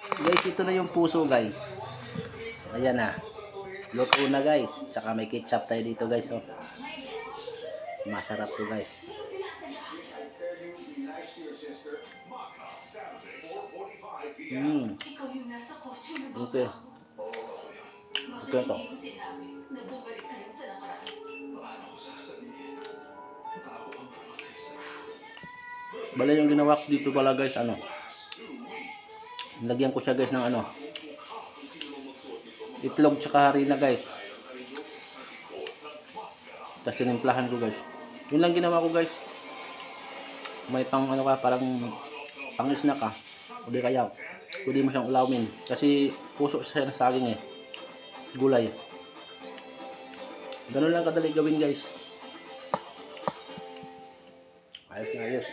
Guys, ito na yung puso guys. Ayan na. Luto na guys. Tsaka may ketchup tayo dito guys. Oh. Masarap to guys. Mm. Okay. Okay to. Bale yung ginawa ko dito pala guys, ano. Lagyan ko siya guys ng ano. Itlog tsaka harina guys. Tapos tinimplahan ko guys. Yun lang ginawa ko guys. May pang ano ka, parang pang snack ka. O di kaya, pwede mo siyang ulawin. Kasi puso siya ng saging eh. Gulay. Ganun lang kadali gawin guys. Ayos na ayos.